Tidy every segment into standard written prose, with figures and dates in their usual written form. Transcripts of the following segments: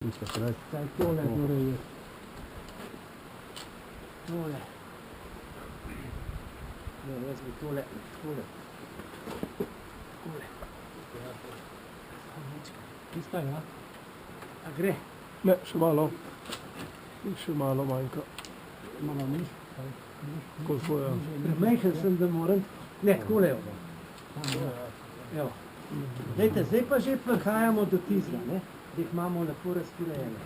Kaj tole gore je? Tole. Ne, jaz bi tole. Tista, ja? A gre? Ne, še malo. Še malo manjka. Malo niž. Koliko je? Premajhen sem, da moram. Ne, takole jo bom. Evo. Dajte, zdaj pa že prihajamo do tizga, ne? Da jih imamo lepo razporejene.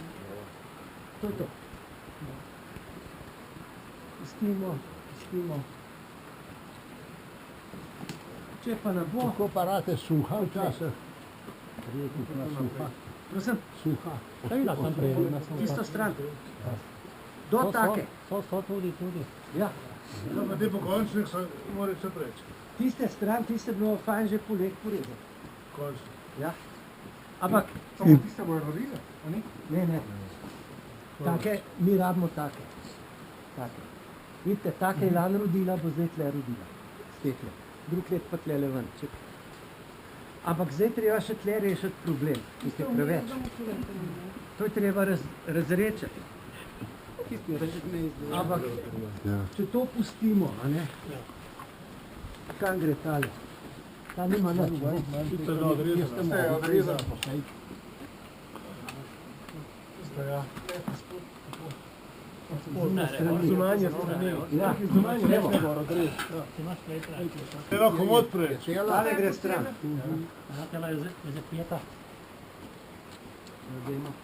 To je to. Pustimo. Če pa ne bo... Kako pa rate suha včasih? Suha. Prosim? Suha. Tisto stran. Do take. To tudi. Ja. Pa te pokončnih se mora vse preči. Tiste stran, tiste bilo fajn že poleg porezati. Končno. Ja. Ampak... Samo tiste bojo rodile? Ne. Take, mi rabimo take. Vidite, take je lani rodila, bo zdaj tle rodila. Stekle. Drug let pa tlele ven. Ampak zdaj treba še tle rešiti problem, ki je preveč. To je treba razrečiti. Ampak, če to pustimo, a ne? Kam gre tale? Ta nima nič, ne? Ste ga odrezali? Ste ja. Zunanje strani. Ja, Zunanje ne bo gor odrezati. Eno komod preči. tale gre stran. Tela je za pijeta.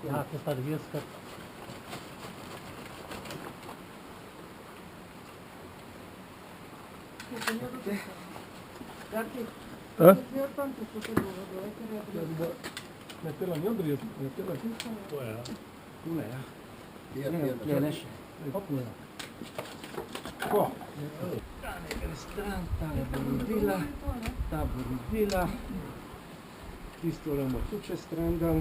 Ja, to sta dvije skrb. Ne tela ni odrezati, ne tela ti. Tule, ja. Tlele še. Tako. Tale gre stran, tale bo rodila, ta bo rodila. Tisto bomo tudi še stran dal.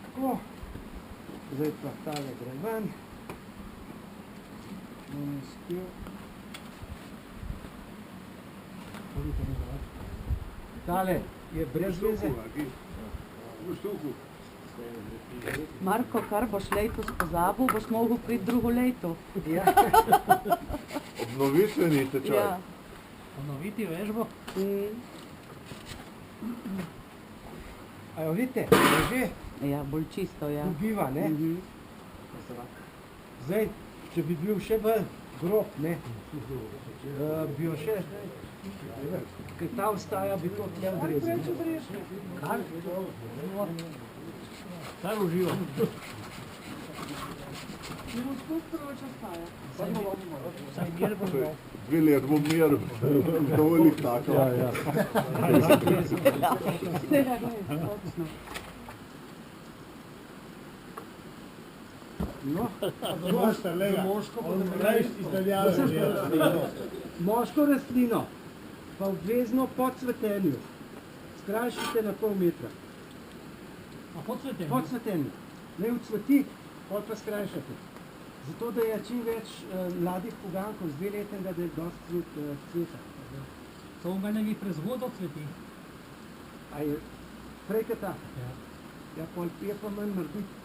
Tako. Zdaj pa tale gre ven. Tale je brez veze. Marko, kar boš letos pozabil, boš mogel priti drugo leto. Ja. Obnovitveni tečaj. Ja. Obnoviti vežbo. A jo vidite, je že Ja, bolj čisto, ja. dobiva, ne? Zdaj, če bi bil še bolj grob, ne? Bi jo še... Ker ta vstaja, bi to tle odrezal. Kaj? Kaj uživa? Saj mir bo bilo. 2 let bom mir, dovoljih tako. Ja. No, moško rastlino pa obvezno po cvetenju skrajšite na pol metra. A po cvetenju? Po cvetenju. Ne vcveti, pol pa skrajšate. Zato, da je čim več mladih pogankov z 2-letnega, da je dosti cveta. To v mene bi prezgodno cveti. A je prej kot tako? Ja, pol je pa manj mrditi.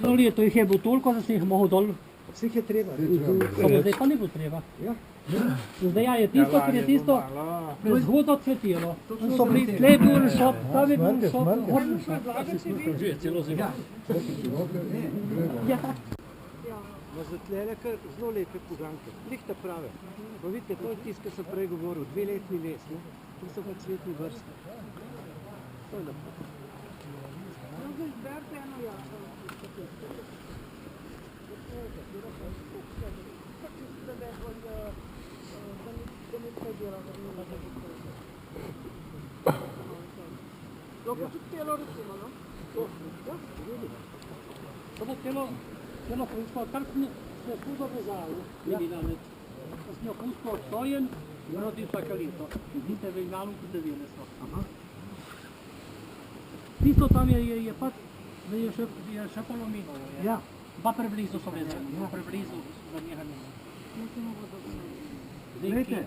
To jih je bilo toliko, da si jih mogel dol. Vseh je treba. Zdaj pa ni bilo treba. Ja. Zdaj je tisto, ker je tisto prezgodno cvetilo. So bili tlej bil šop, tam je bil šop, horni šop. Že je celo zima. Ja. No, za tlele kar zelo lepe poganke. Lihta prave. Pa vidite, to je tisto, kar sem prej govoril, 2-letni les, ne? To so pa cvetni vrste. To je lepo. Dopo tutti loro recimo, no? Samo telo preiskal, kar smo pusto vezali, vidi danes. Da smo pusto obstojen, Ono ti vsaka leto. Vidite, v Ignalu podevile so. Aha. Tisto tam je pa, je še polomino. Ja. Pa preblizu so vezani, preblizu za njega nema. Glejte,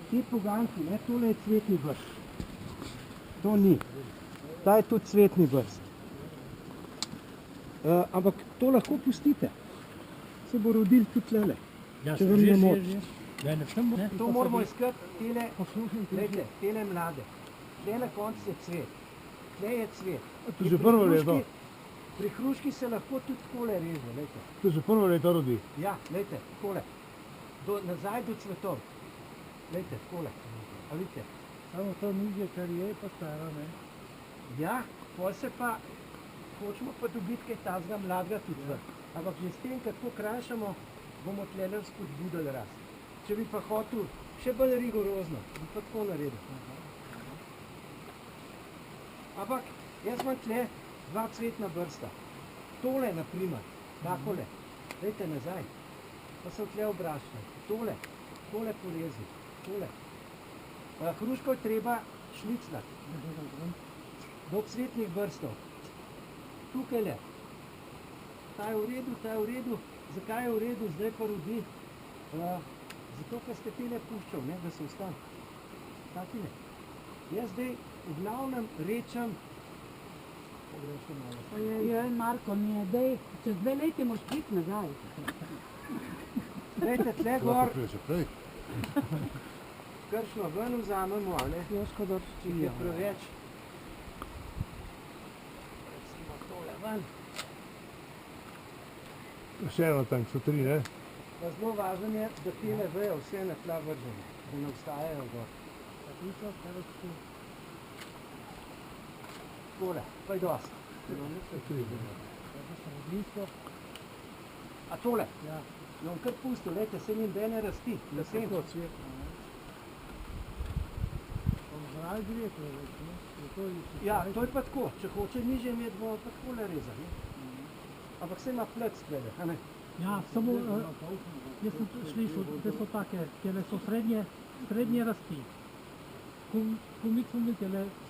ti poganki, ne, tole je cvetni brst. To ni. Ta je tudi cvetni brst. Ampak to lahko pustite. Se bo rodil tudi tlele. Ja, če vam ne moč. To To moramo iskati tele mlade. Tle na koncu je cvet. Tle je cvet. To je že prvo leto. Pri hruški se lahko tudi takole reže, glejte. To je že prvo leto rodi. Ja, glejte, takole. Nazaj do cvetov. Glejte, takole. A vidite? Samo to nižje, kar je, pa staro, ne? Ja, pol se pa hočemo pa dobiti kaj tazga mladega tudi ven. Ampak že s tem, kako krajšamo, bomo tlele spodbudili rast. Če bi pa hotel še bolj rigorozno, bi pa tako naredil. Ampak jaz imam tle dva cvetna brsta. Tole, na primer, takole. Dajte nazaj. Pa sem tle obraščen. Tole polezi. Tole. Hruško je treba šliclati. Do cvetnih brstov. Tukajle. Ta je v redu. Zakaj je v redu? Zdaj pa rodi. Zato, ker ste tele puščal, ne, da se ostane. Takile. Jaz zdaj v glavnem rečem, Ojej, Marko, mi je dej, čez 2 leti moraš priti nazaj. dajte tle gor, kršno ven vzamemo, a ne? Joško doč. Če je preveč. Recimo tole ven. Še eno tam, so 3, ne? Pa zelo važno je, da tele vejo vse na tla vržene, da ne obstajajo gor. Tole, pa je dosti. A tole? Ja. Jo bom kar pustil, lejte, se ni nobene rasti, lesen. Ja, to je pa tako, če hoče nižje imeti, bomo pa takole rezali. Ampak se ima plec tlele, a ne? Ja, samo, jaz sem slišal, da so take, tele so srednje rasti. Ko mi smo imeli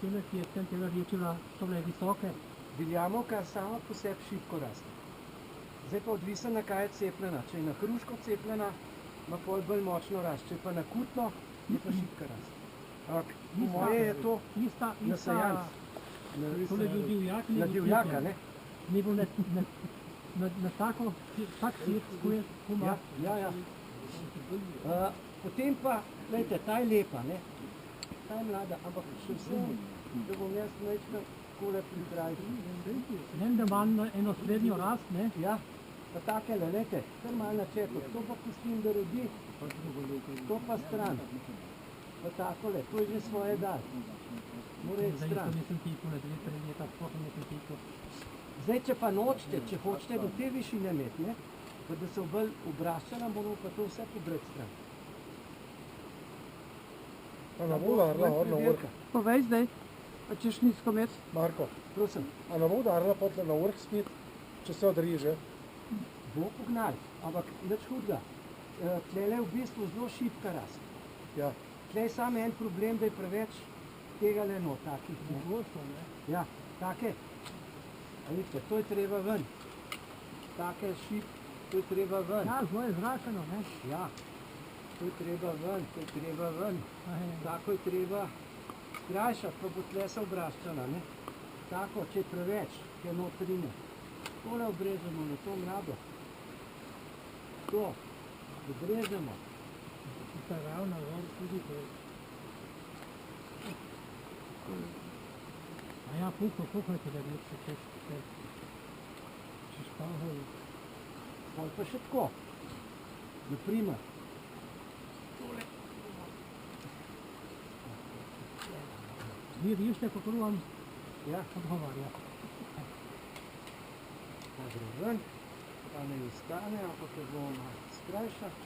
tele kjetke, tele rječila, so bile visoke. Viljamovka sama po sebi šibko raste. Zdaj pa odvisno, na kaj je cepljena. Če je na hruško cepljena, ima pol bolj močno rast. Če je pa na kutno, je pa šibka rast. Ampak po moje je to na sajanc. Tole bil divjak, ni Na bil divjaka, kmetja. ne? Ni bil na tako, tak cvet, ko je, ko ima. Ja. Potem pa, gledajte, ta je lepa, ne? Ta je mlada, ampak še vsem, da bom jaz nekaj takole prikrajšal. Vem, da ima eno srednjo rast, ne? Ja, pa takele, gledajte, kar malo na čepu. To pa pustim, da rodi, to pa stran. Pa takole, to je že svoje dal. Mora iti Zdaj stran. to nisem tikal, 2-3 leta, sploh nisem tikal. Zdaj, če pa nočete, če hočete do te višine imeti, ne, pa da se bolj obraščala, moramo pa to vse pobrati stran. A ne bo darila na vrh, Povej zdaj, a češ nizko imeti? Marko, Prosim, a ne bo darila potle na vrh spet, če se odreže? bo pognali, ampak nič hudega. Tlele je v bistvu zelo šibka rast. Ja. Tle je samo en problem, da je preveč tega leno, takih. Ja, take. A vidite, to je treba ven. Take šib, to je treba ven. Ja, zelo je zračeno, ne? Ja, to je treba ven, to je treba ven. Tako je treba skrajšati, pa bo tle se obraščala, ne? Tako, če je preveč, je notrine. Tole obrežemo na to mlado. To, obrežemo. Ta ravna gor tudi to. A ja, kuhajte, da bi se češ pahol. Pol pa še tako. Naprimer. Vi vište, kako vam Ja, odgovarja. ta gre ven, pa ne ostane, ampak jo bomo malo skrajšati.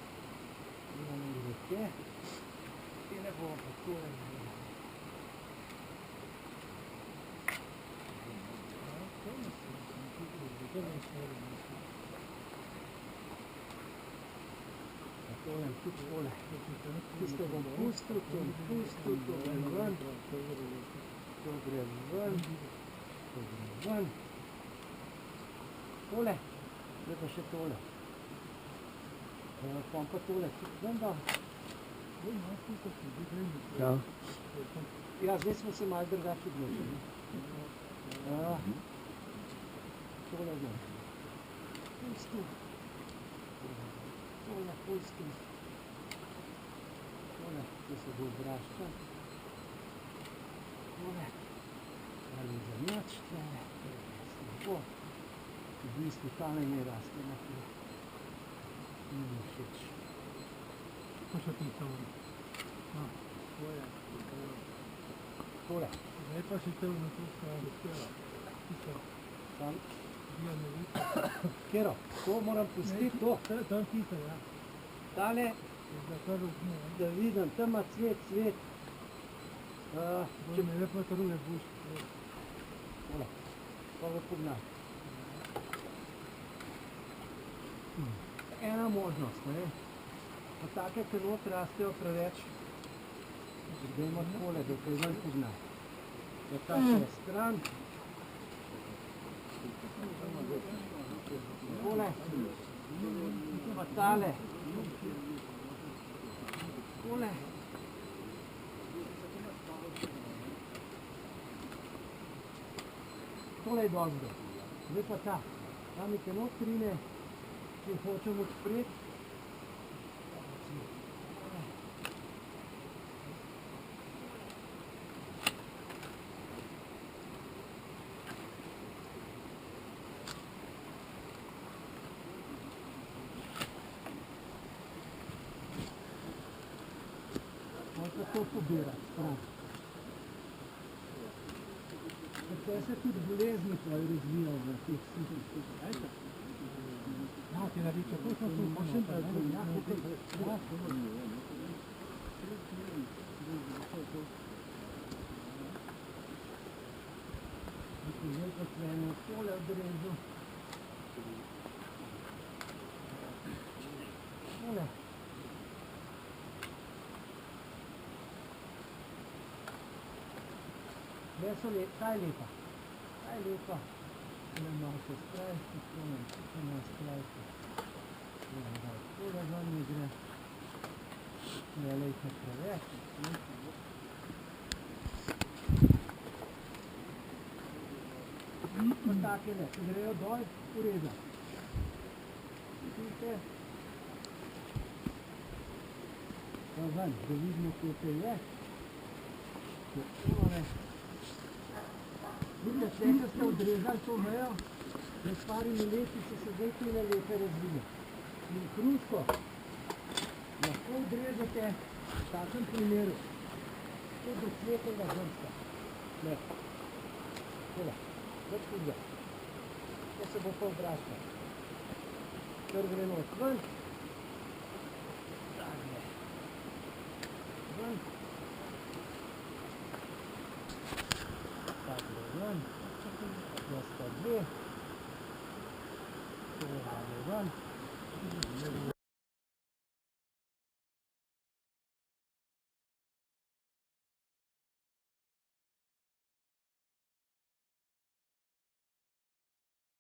Imamo nekje. Tele bomo pa tole naredili. tole, tudi tole. Tisto bom pustil, to bom pustil, to gre ven. To gre ven. To gre ven. Tole. Zdaj pa še tole. Pa tole tudi ven da. Ja. Ja, zdaj smo se malo drugače odločili. Tole bom pustil. Tole pustil. Tole, da se bo obrašča. Tole. Ali za nič, tole. Slabo. V bistvu tale ne raste naprej. Ni mi všeč. To še ti samo. Tole. Zdaj pa še te v to stavljati. Tisto. Tam. Dio ne vidi. Kjero, to moram pustiti, to. Tam tisto, ja. Tale, Da kar vzme, ja. da vidim, tam ima cvet. Če me lepo truje buš. Tole, pa ga pognam. Ena možnost, ne? Pa take, ki not rastejo preveč, gremo takole, da kaj ven pogna. Da ta še stran. Tole. Pa tale. Tole. Tole je dobro. Zdaj pa ta. Tam je notrine, če hočem odpreti. Možda to pobirati, prav. Tukaj se tudi bolezni tvoji razvijajo v teh sitih. Ja, ti naredi, če to smo tu, pošem pa je to. Ja, Zdaj pa tleno tole odrežu. Tole. Ta je lepa. Ta je lepa. Tole malo se skrajsti, tole malo skrajsti. Tole ven mi gre. Ne lejte preveč. Pa takele, če grejo dol, v redu. Vidite? Pa ven, da vidimo, koliko je. Tole. Vidite, tle, ko ste odrezali to mejo, že s parimi leti so se zdaj tele lepe razvile. In kruško lahko odrežete v takem primeru, tudi do cvetnega zrnska. Ne. Tole. Več hudega. To se bo pa obraščal. Kar gre not ven. Tak gre. Ven. Tak gre ven. Jaz pa dve. To gre ven.